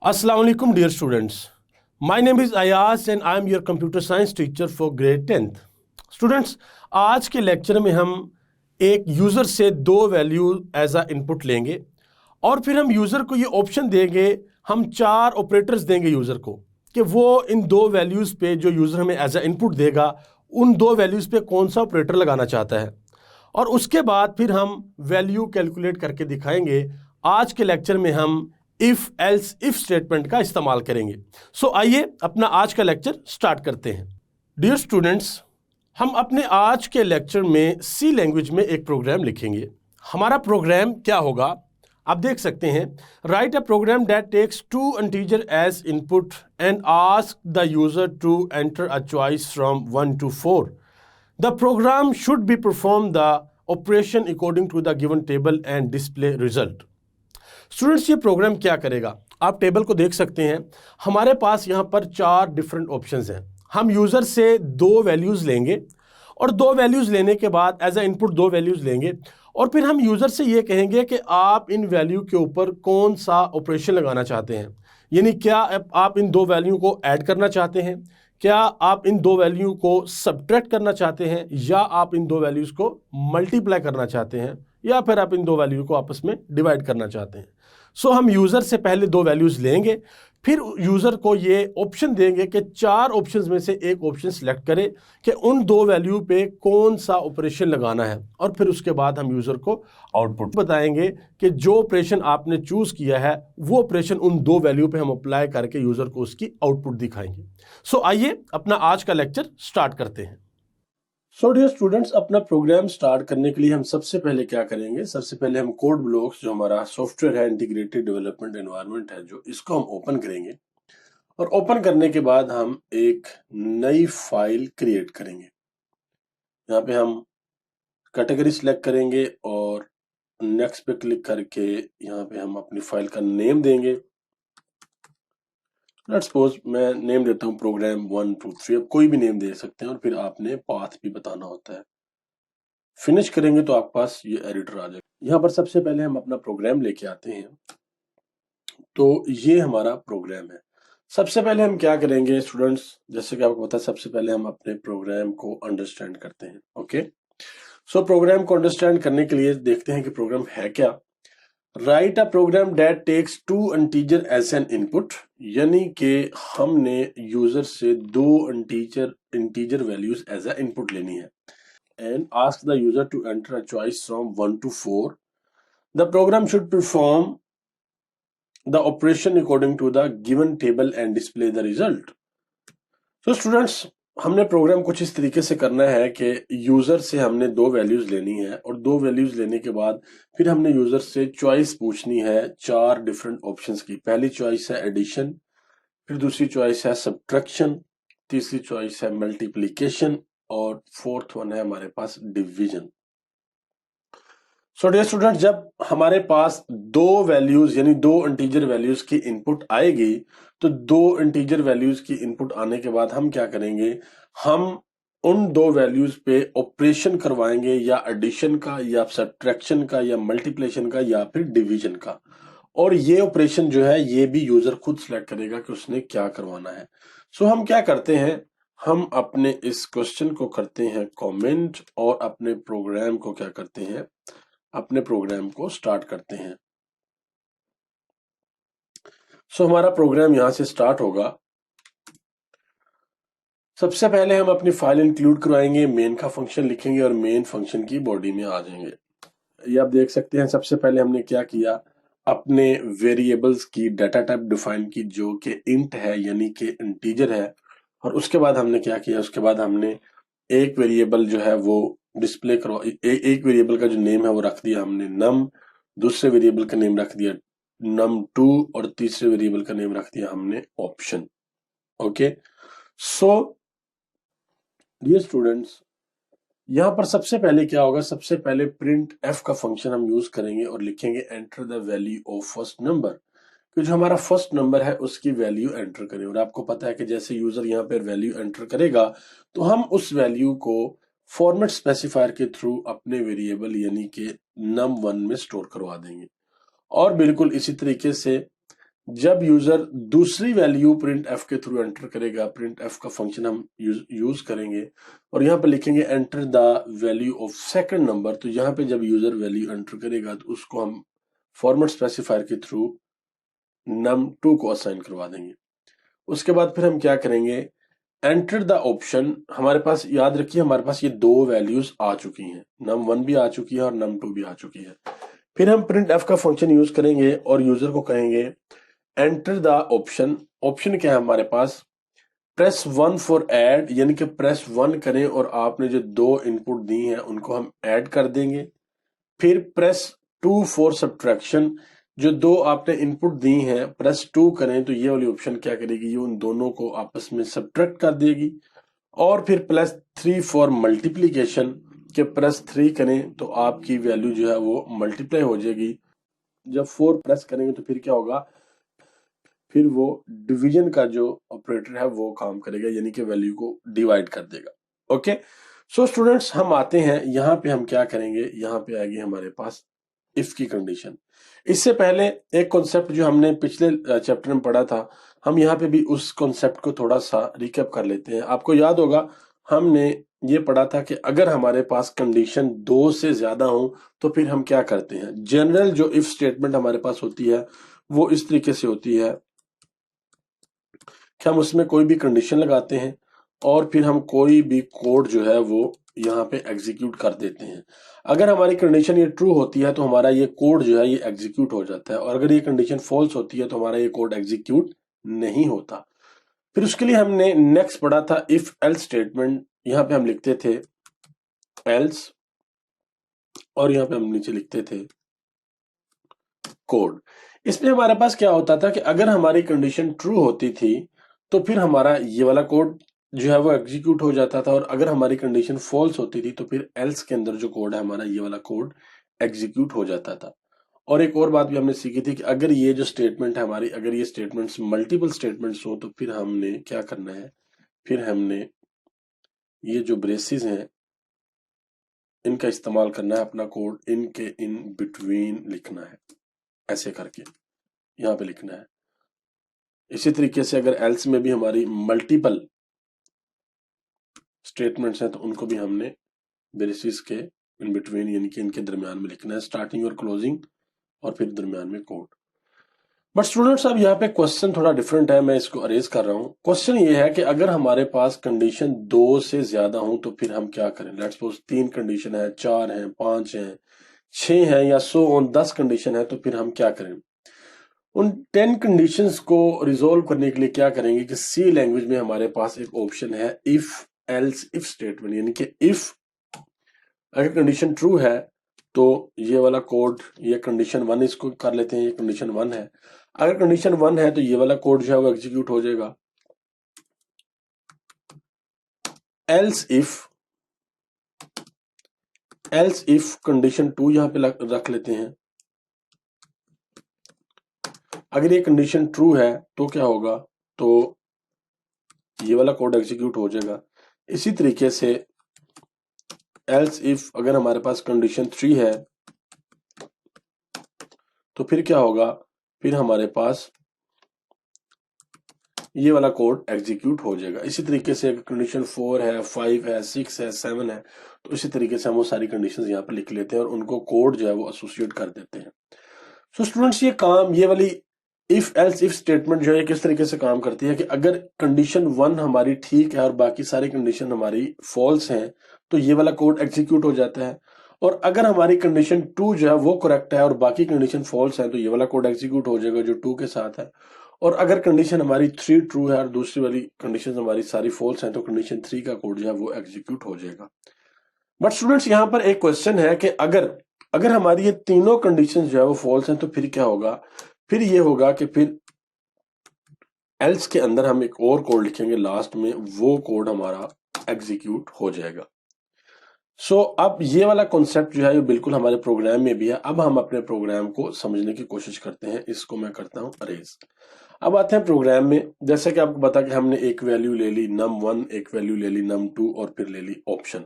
Assalamu alaikum dear students. My name is Ayaz and I am your computer science teacher for grade 10th. Students, आज के lecture में हम एक user से दो वैल्यू एज अ इनपुट लेंगे और फिर हम यूज़र को ये ऑप्शन देंगे, हम चार ऑपरेटर्स देंगे यूज़र को कि वो इन दो वैल्यूज़ पे जो यूज़र हमें एज अ इनपुट देगा उन दो वैल्यूज़ पे कौन सा ऑपरेटर लगाना चाहता है और उसके बाद फिर हम वैल्यू कैलकुलेट करके दिखाएंगे। आज के लेक्चर में हम इफ एल्स इफ स्टेटमेंट का इस्तेमाल करेंगे। सो आइए अपना आज का लेक्चर स्टार्ट करते हैं। डियर स्टूडेंट्स, हम अपने आज के लेक्चर में सी लैंग्वेज में एक प्रोग्राम लिखेंगे। हमारा प्रोग्राम क्या होगा आप देख सकते हैं। Write a program that takes two integer as input and ask the user to enter a choice from 1 to 4. The program should be perform the operation according to the given table and display result. Students, ये programme क्या करेगा आप table को देख सकते हैं। हमारे पास यहाँ पर चार डिफरेंट ऑप्शंस हैं। हम यूज़र से दो वैल्यूज़ लेंगे और दो वैल्यूज़ लेने के बाद एज अ इनपुट दो वैल्यूज़ लेंगे और फिर हम यूज़र से ये कहेंगे कि आप इन वैल्यू के ऊपर कौन सा ऑपरेशन लगाना चाहते हैं। यानी क्या आप इन दो वैल्यू को ऐड करना चाहते हैं, क्या आप इन दो वैल्यू को सब्ट्रैक्ट करना चाहते हैं, या आप इन दो वैल्यूज़ को मल्टीप्लाई करना चाहते हैं, या फिर आप इन दो वैल्यू को आपस में डिवाइड करना चाहते हैं। सो हम यूज़र से पहले दो वैल्यूज़ लेंगे, फिर यूज़र को ये ऑप्शन देंगे कि चार ऑप्शंस में से एक ऑप्शन सेलेक्ट करे कि उन दो वैल्यू पे कौन सा ऑपरेशन लगाना है और फिर उसके बाद हम यूज़र को आउटपुट बताएंगे कि जो ऑपरेशन आपने चूज़ किया है वो ऑपरेशन उन दो वैल्यू पे हम अप्लाई करके यूज़र को उसकी आउटपुट दिखाएंगे। सो आइए अपना आज का लेक्चर स्टार्ट करते हैं। सो डियर स्टूडेंट्स, अपना प्रोग्राम स्टार्ट करने के लिए हम सबसे पहले क्या करेंगे, सबसे पहले हम कोड ब्लॉक्स जो हमारा सॉफ्टवेयर है, इंटीग्रेटेड डेवलपमेंट एनवायरनमेंट है, जो इसको हम ओपन करेंगे और ओपन करने के बाद हम एक नई फाइल क्रिएट करेंगे। यहाँ पे हम कैटेगरी सिलेक्ट करेंगे और नेक्स्ट पे क्लिक करके यहाँ पे हम अपनी फाइल का नेम देंगे। लेट्स सपोज मैं नेम देता हूँ प्रोग्राम 1 2 3। अब कोई भी नेम दे सकते हैं और फिर आपने पाथ भी बताना होता है। फिनिश करेंगे तो आपके पास ये एडिटर आ जाएगा। यहाँ पर सबसे पहले हम अपना प्रोग्राम लेके आते हैं। तो ये हमारा प्रोग्राम है। सबसे पहले हम क्या करेंगे स्टूडेंट्स, जैसे कि आपको पता है, सबसे पहले हम अपने प्रोग्राम को अंडरस्टैंड करते हैं। ओके, सो प्रोग्राम को अंडरस्टैंड करने के लिए देखते हैं कि प्रोग्राम है क्या। Write a program that takes two integer as an input, यानी कि हमने यूजर से दो integer values as a input लेनी है and ask the user to enter a choice from 1 to 4. The program should perform the operation according to the given table and display the result. So students, हमने programme कुछ इस तरीके से करना है कि यूजर से हमने दो वैल्यूज लेनी है और दो वैल्यूज लेने के बाद फिर हमने यूजर से चॉइस पूछनी है चार डिफरेंट ऑप्शंस की। पहली चॉइस है एडिशन, फिर दूसरी चॉइस है सब्ट्रैक्शन, तीसरी चॉइस है मल्टीप्लिकेशन और फोर्थ वन है हमारे पास डिवीजन। सो डियर स्टूडेंट, जब हमारे पास दो वैल्यूज यानी दो इंटीजर वैल्यूज की इनपुट आएगी तो दो इंटीजर वैल्यूज की इनपुट आने के बाद हम क्या करेंगे, हम उन दो वैल्यूज पे ऑपरेशन करवाएंगे, या एडिशन का, या सब्ट्रैक्शन का, या मल्टीप्लिकेशन का, या फिर डिवीजन का। और ये ऑपरेशन जो है ये भी यूजर खुद सिलेक्ट करेगा कि उसने क्या करवाना है। सो हम क्या करते हैं, हम अपने इस क्वेश्चन को करते हैं कमेंट और अपने प्रोग्राम को क्या करते हैं, अपने प्रोग्राम को स्टार्ट करते हैं। सो हमारा प्रोग्राम यहां से स्टार्ट होगा। सबसे पहले हम अपनी फाइल इंक्लूड करवाएंगे, मेन का फंक्शन लिखेंगे और मेन फंक्शन की बॉडी में आ जाएंगे। ये आप देख सकते हैं सबसे पहले हमने क्या किया, अपने वेरिएबल्स की डाटा टाइप डिफाइन की जो कि इंट है यानी कि इंटीजर है। और उसके बाद हमने क्या किया, उसके बाद हमने एक वेरिएबल जो है वो डिस्प्ले करवा एक वेरिएबल का जो नेम है वो रख दिया हमने नम, दूसरे वेरिएबल का नेम रख दिया num2 और तीसरे वेरिएबल का नेम रख दिया हमने option. Okay, so dear students, यहां पर सबसे पहले क्या होगा, सबसे पहले प्रिंट एफ का फंक्शन हम यूज करेंगे और लिखेंगे enter the value of first number, कि जो हमारा फर्स्ट नंबर है उसकी वैल्यू एंटर करें। और आपको पता है कि जैसे यूजर यहाँ पर वैल्यू एंटर करेगा तो हम उस वैल्यू को फॉर्मेट स्पेसिफायर के थ्रू अपने वेरिएबल यानी कि num1 में स्टोर करवा देंगे। और बिल्कुल इसी तरीके से जब यूजर दूसरी वैल्यू प्रिंट एफ के थ्रू एंटर करेगा, प्रिंट एफ का फंक्शन हम यूज करेंगे और यहाँ पे लिखेंगे enter the value of second number. तो यहाँ पे जब यूजर वैल्यू एंटर करेगा तो उसको हम फॉर्मेट स्पेसिफायर के थ्रू num2 को असाइन करवा देंगे। उसके बाद फिर हम क्या करेंगे, एंटर द ऑप्शन। हमारे पास याद रखिए हमारे पास ये दो वैल्यूज आ चुकी हैं, num1 भी आ चुकी है और num2 भी आ चुकी है। फिर हम प्रिंट एफ का फंक्शन यूज करेंगे और यूजर को कहेंगे एंटर द ऑप्शन। ऑप्शन क्या है हमारे पास, प्रेस 1 फॉर ऐड, यानी कि प्रेस 1 करें और आपने जो दो इनपुट दी हैं उनको हम ऐड कर देंगे। फिर प्रेस 2 फॉर सब्ट्रैक्शन, जो दो आपने इनपुट दी हैं प्रेस 2 करें तो ये वाली ऑप्शन क्या करेगी, ये उन दोनों को आपस में सब्ट्रैक्ट कर देगी। और फिर प्लस 3 फॉर मल्टीप्लीकेशन, के प्रेस 3 करें तो आपकी वैल्यू जो है वो मल्टीप्लाई हो जाएगी। जब 4 प्रेस करेंगे तो फिर क्या होगा, फिर वो डिवीजन का जो ऑपरेटर है वो काम करेगा, यानी कि वैल्यू को डिवाइड कर देगा। ओके, सो स्टूडेंट्स हम आते हैं यहाँ पे, हम क्या करेंगे, यहाँ पे आएगी हमारे पास इफ की कंडीशन। इससे पहले एक कॉन्सेप्ट जो हमने पिछले चैप्टर में पढ़ा था, हम यहाँ पे भी उस कॉन्सेप्ट को थोड़ा सा रिकैप कर लेते हैं। आपको याद होगा हमने ये पढ़ा था कि अगर हमारे पास कंडीशन 2 से ज्यादा हो तो फिर हम क्या करते हैं। जनरल जो इफ स्टेटमेंट हमारे पास होती है वो इस तरीके से होती है कि हम उसमें कोई भी कंडीशन लगाते हैं और फिर हम कोई भी कोड जो है वो यहाँ पे एग्जीक्यूट कर देते हैं। अगर हमारी कंडीशन ये ट्रू होती है तो हमारा ये कोड जो है ये एग्जीक्यूट हो जाता है, और अगर ये कंडीशन फॉल्स होती है तो हमारा ये कोड एग्जीक्यूट नहीं होता। फिर उसके लिए हमने नेक्स्ट पढ़ा था इफ एल्स स्टेटमेंट। यहाँ पे हम लिखते थे एल्स और यहाँ पे हम नीचे लिखते थे कोड। इसमें हमारे पास क्या होता था कि अगर हमारी कंडीशन ट्रू होती थी तो फिर हमारा ये वाला कोड जो है वो एग्जीक्यूट हो जाता था, और अगर हमारी कंडीशन फॉल्स होती थी तो फिर एल्स के अंदर जो कोड है हमारा ये वाला कोड एग्जीक्यूट हो जाता था। और एक और बात भी हमने सीखी थी कि अगर ये जो स्टेटमेंट है हमारी, अगर ये स्टेटमेंट्स मल्टीपल स्टेटमेंट्स हो तो फिर हमने क्या करना है, फिर हमने ये जो ब्रेसेस हैं इनका इस्तेमाल करना है, अपना कोड इनके इन बिटवीन लिखना है, ऐसे करके यहाँ पे लिखना है। इसी तरीके से अगर एल्स में भी हमारी मल्टीपल स्टेटमेंट्स हैं तो उनको भी हमने ब्रेसेस के इन बिटवीन यानी कि इनके दरमियान में लिखना है, स्टार्टिंग और क्लोजिंग और फिर दरमियान में कोड। बट स्टूडेंट्स अब यहाँ पे क्वेश्चन थोड़ा डिफरेंट है, मैं इसको अरेज कर रहा हूँ। क्वेश्चन ये है कि अगर हमारे पास कंडीशन 2 से ज्यादा हो तो फिर हम क्या करें। लेट्स सपोज 3 कंडीशन है, 4 है, 5 है, 6 है या सो ऑन 10 कंडीशन है तो फिर हम क्या करें। उन 10 कंडीशंस को रिजोल्व करने के लिए क्या करेंगे कि सी लैंग्वेज में हमारे पास एक ऑप्शन है इफ एल्स इफ स्टेटमेंट, यानी कि इफ अगर कंडीशन ट्रू है तो ये वाला कोड, ये कंडीशन 1 इसको कर लेते हैं, ये कंडीशन 1 है। अगर कंडीशन 1 है तो ये वाला कोड जो है वो एग्जीक्यूट हो जाएगा। एल्स इफ कंडीशन 2 यहां पे रख लेते हैं। अगर ये कंडीशन ट्रू है तो क्या होगा, तो ये वाला कोड एग्जीक्यूट हो जाएगा। इसी तरीके से एल्स इफ अगर हमारे पास कंडीशन 3 है तो फिर क्या होगा, फिर हमारे पास ये वाला कोड एग्जीक्यूट हो जाएगा। इसी तरीके से अगर कंडीशन 4 है, 5 है, 6 है, 7 है तो इसी तरीके से हम वो सारी कंडीशंस यहाँ पर लिख लेते हैं और उनको कोड जो है वो एसोसिएट कर देते हैं। सो स्टूडेंट्स ये काम, ये वाली इफ एल्स इफ स्टेटमेंट जो है किस तरीके से काम करती है कि अगर कंडीशन 1 हमारी ठीक है और बाकी सारी कंडीशन हमारी फॉल्स हैं तो ये वाला कोड एग्जीक्यूट हो जाता है, और अगर हमारी कंडीशन 2 जो है वो करेक्ट है और बाकी कंडीशन फॉल्स है तो ये वाला कोड एग्जीक्यूट हो जाएगा जो 2 के साथ है। और अगर कंडीशन हमारी 3 ट्रू है और दूसरी वाली कंडीशन हमारी सारी फॉल्स हैं तो कंडीशन 3 का कोड जो है वो एग्जीक्यूट हो जाएगा। बट स्टूडेंट्स यहाँ पर एक क्वेश्चन है कि अगर अगर हमारी ये तीनों कंडीशन जो है वो फॉल्स हैं तो फिर क्या होगा। फिर ये होगा कि फिर एल्स के अंदर हम एक और कोड लिखेंगे लास्ट में, वो कोड हमारा एग्जीक्यूट हो जाएगा। सो अब ये वाला कॉन्सेप्ट जो है ये बिल्कुल हमारे प्रोग्राम में भी है। अब हम अपने प्रोग्राम को समझने की कोशिश करते हैं। इसको मैं करता हूं अरेज। अब आते हैं प्रोग्राम में। जैसे कि आपको पता कि हमने एक वैल्यू ले ली num1, एक वैल्यू ले ली num2 और फिर ले ली ऑप्शन।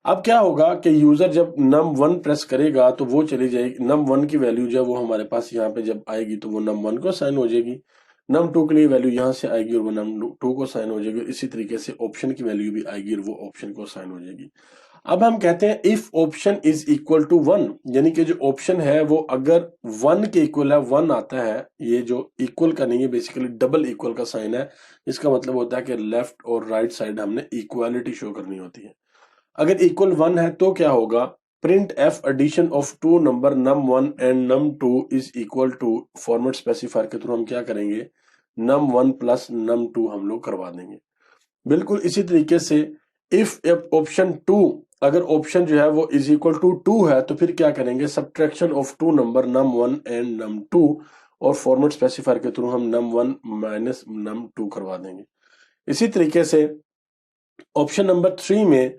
अब क्या होगा कि यूजर जब num1 प्रेस करेगा तो वो चली जाएगी, num1 की वैल्यू जो है वो हमारे पास यहाँ पे जब आएगी तो वो num1 को साइन हो जाएगी, num2 के लिए वैल्यू यहाँ से आएगी और वो num2 को साइन हो जाएगी। इसी तरीके से ऑप्शन की वैल्यू भी आएगी और वो ऑप्शन को साइन हो जाएगी। अब हम कहते हैं if option is equal to 1, यानी कि जो ऑप्शन है वो अगर 1 के इक्वल है, 1 आता है, ये जो इक्वल का नहीं है बेसिकली डबल इक्वल का साइन है, इसका मतलब होता है कि लेफ्ट और राइट साइड हमने इक्वालिटी शो करनी होती है। अगर इक्वल 1 है तो क्या होगा, print F addition of two number num1 and num2 is equal to, format specifier के थ्रू हम क्या करेंगे, num1 प्लस num2 हम लोग करवा देंगे। बिल्कुल इसी तरीके से इफ ऑप्शन 2, अगर ऑप्शन जो है वो इज इक्वल टू 2 है तो फिर क्या करेंगे, subtraction of two number num1 and num2, और फॉर्मेट स्पेसिफायर के थ्रू हम num1 माइनस num2 करवा देंगे। इसी तरीके से ऑप्शन नंबर 3 में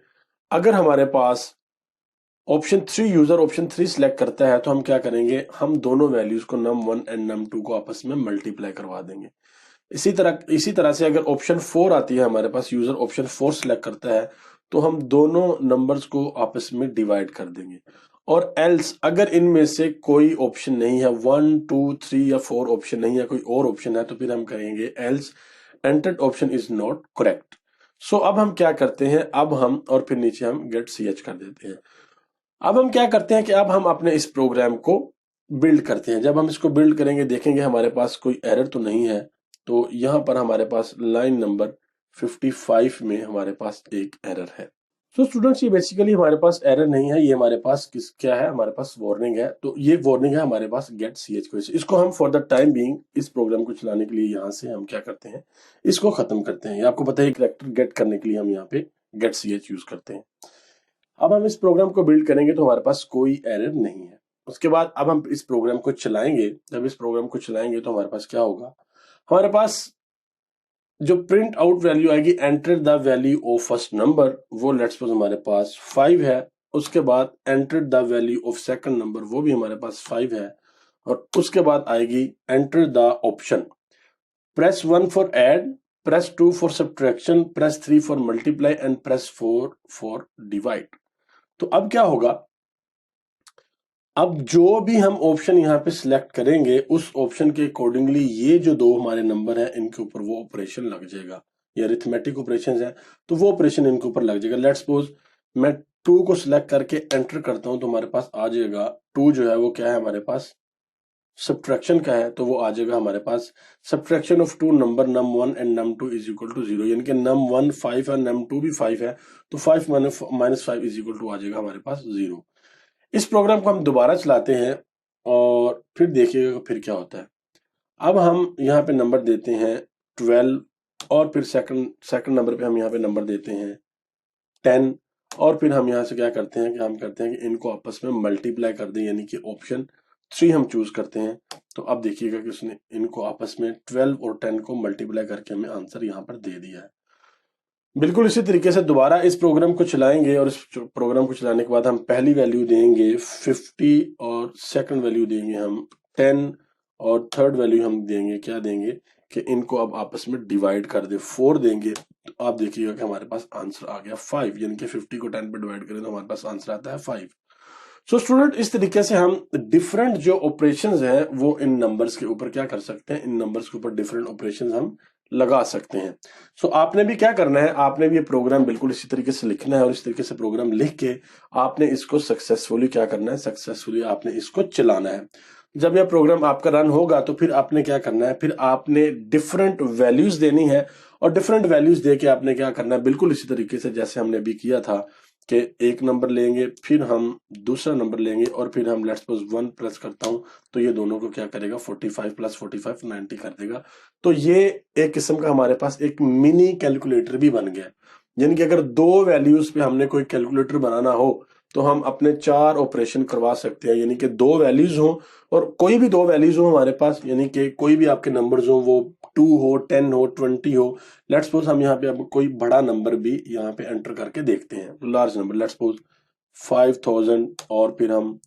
अगर हमारे पास ऑप्शन 3, यूजर ऑप्शन 3 सिलेक्ट करता है तो हम क्या करेंगे, हम दोनों वैल्यूज को num1 एंड num2 को आपस में मल्टीप्लाई करवा देंगे। इसी तरह से अगर ऑप्शन 4 आती है हमारे पास, यूजर ऑप्शन 4 सिलेक्ट करता है तो हम दोनों नंबर्स को आपस में डिवाइड कर देंगे। और एल्स अगर इनमें से कोई ऑप्शन नहीं है, 1 2 3 या 4 ऑप्शन नहीं है, कोई और ऑप्शन है, तो फिर हम कहेंगे else entered option is not correct. So अब हम क्या करते हैं, अब हम और फिर नीचे हम गेट ch कर देते हैं। अब हम क्या करते हैं कि अब हम अपने इस प्रोग्राम को बिल्ड करते हैं। जब हम इसको बिल्ड करेंगे देखेंगे हमारे पास कोई एरर तो नहीं है, तो यहां पर हमारे पास लाइन नंबर 55 में हमारे पास एक एरर है। तो स्टूडेंट्स ये बेसिकली हमारे पास एरर नहीं है, ये हमारे पास क्या है, हमारे पास वार्निंग है। तो ये वार्निंग है हमारे पास गेट ch को, इसको हम फॉर द टाइम बीइंग इस प्रोग्राम को चलाने के लिए यहाँ से हम क्या करते हैं, इसको खत्म करते हैं। ये आपको पता है कैरेक्टर गेट करने के लिए हम यहाँ पे गेट ch यूज करते हैं। अब हम इस प्रोग्राम को बिल्ड करेंगे तो हमारे पास कोई एरर नहीं है। उसके बाद अब हम इस प्रोग्राम को चलाएंगे, जब इस प्रोग्राम को चलाएंगे तो हमारे पास क्या होगा, हमारे पास जो प्रिंट आउट वैल्यू आएगी, enter the value of first number, वो लेट्स सपोज हमारे पास 5 है। उसके बाद enter the value of second number, वो भी हमारे पास 5 है। और उसके बाद आएगी enter the option, press 1 for add, press 2 for subtraction, press 3 for multiply and press 4 for divide. तो अब क्या होगा, अब जो भी हम ऑप्शन यहाँ पे सिलेक्ट करेंगे उस ऑप्शन के अकॉर्डिंगली ये जो दो हमारे नंबर हैं इनके ऊपर वो ऑपरेशन लग जाएगा। ये अरिथमेटिक ऑपरेशंस है तो वो ऑपरेशन इनके ऊपर लग जाएगा। लेट्स सपोज मैं 2 को सिलेक्ट करके एंटर करता हूं तो हमारे पास आ जाएगा 2 जो है वो क्या है हमारे पास, सब्ट्रैक्शन का है, तो वो आ जाएगा हमारे पास subtraction of two number num1 and num2 is equal to 0, यानी कि num1 5 है, num2 भी 5 है, तो 5 माइनस 5 इज इक्वल टू आ जाएगा हमारे पास 0। इस प्रोग्राम को हम दोबारा चलाते हैं और फिर देखिएगा फिर क्या होता है। अब हम यहाँ पे नंबर देते हैं 12 और फिर सेकंड नंबर पे हम यहाँ पे नंबर देते हैं 10, और फिर हम यहाँ से क्या करते हैं कि हम करते हैं कि इनको आपस में मल्टीप्लाई कर दें, यानी कि ऑप्शन 3 हम चूज करते हैं। तो अब देखिएगा कि उसने इनको आपस में 12 और 10 को मल्टीप्लाई करके हमें आंसर यहाँ पर दे दिया है। बिल्कुल इसी तरीके से दोबारा इस प्रोग्राम को चलाएंगे और इस प्रोग्राम को चलाने के बाद हम पहली वैल्यू देंगे 50 और सेकंड वैल्यू देंगे हम 10 और थर्ड वैल्यू हम देंगे क्या देंगे कि इनको अब आपस में डिवाइड कर दे, 4 देंगे। तो आप देखिएगा कि हमारे पास आंसर आ गया 5, यानी कि 50 को 10 पे डिवाइड करें तो हमारे पास आंसर आता है 5। सो स्टूडेंट इस तरीके से हम डिफरेंट जो ऑपरेशंस हैं वो इन नंबर्स के ऊपर क्या कर सकते हैं, इन नंबर्स के ऊपर डिफरेंट ऑपरेशंस हम लगा सकते हैं। सो आपने भी क्या करना है, आपने भी ये प्रोग्राम बिल्कुल इसी तरीके से लिखना है और इस तरीके से प्रोग्राम लिख के आपने इसको सक्सेसफुली क्या करना है, सक्सेसफुली आपने इसको चलाना है। जब यह प्रोग्राम आपका रन होगा तो फिर आपने क्या करना है, फिर आपने डिफरेंट वैल्यूज देनी है और डिफरेंट वैल्यूज दे के आपने क्या करना है, बिल्कुल इसी तरीके से जैसे हमने अभी किया था कि एक नंबर लेंगे फिर हम दूसरा नंबर लेंगे और फिर हम लेट्स सपोज 1 प्रेस करता हूं तो ये दोनों को क्या करेगा, 45 प्लस 45 90 कर देगा। तो ये एक किस्म का हमारे पास एक मिनी कैलकुलेटर भी बन गया। यानी कि अगर दो वैल्यूज पे हमने कोई कैलकुलेटर बनाना हो तो हम अपने 4 ऑपरेशन करवा सकते हैं, यानी कि 2 वैल्यूज हो और कोई भी 2 वैल्यूज हो हमारे पास, यानी कि कोई भी आपके नंबर्स हो, वो 2 हो 10 हो 20 हो। लेट्स सपोज हम यहाँ पे अब कोई बड़ा नंबर भी यहाँ पे एंटर करके देखते हैं, लार्ज नंबर लेट्स सपोज 5000 और फिर हम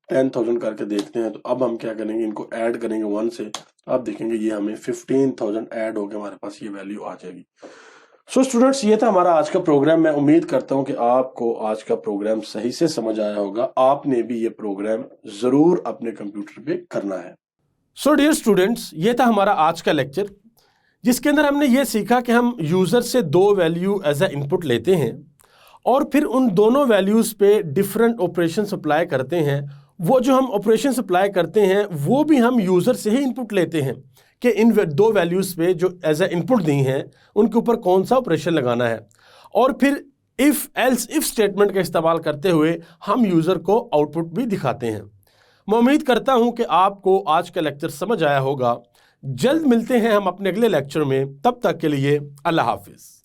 10,000 करके देखते हैं। तो अब हम क्या करेंगे, इनको ऐड करेंगे 1 से, आप देखेंगे ये हमें 15,000 ऐड हो गया, हमारे पास ये वैल्यू आ जाएगी। सो स्टूडेंट्स, ये था हमारा आज का प्रोग्राम। मैं उम्मीद करता हूं कि आपको आज का प्रोग्राम सही से समझ आया होगा। आपने भी ये प्रोग्राम जरूर अपने कंप्यूटर पे करना है। सो डियर स्टूडेंट्स, ये था हमारा आज का लेक्चर, जिसके अंदर हमने ये सीखा कि हम यूजर से दो वैल्यू एज ए इनपुट लेते हैं और फिर उन दोनों वैल्यूज पे डिफरेंट ऑपरेशन अप्लाई करते हैं। वो जो हम ऑपरेशन अप्लाई करते हैं वो भी हम यूजर से ही इनपुट लेते हैं कि इन दो वैल्यूज पे जो एज ए इनपुट दी हैं उनके ऊपर कौन सा ऑपरेशन लगाना है, और फिर इफ एल्स इफ स्टेटमेंट का इस्तेमाल करते हुए हम यूजर को आउटपुट भी दिखाते हैं। मैं उम्मीद करता हूं कि आपको आज का लेक्चर समझ आया होगा। जल्द मिलते हैं हम अपने अगले लेक्चर में, तब तक के लिए अल्लाह हाफिज।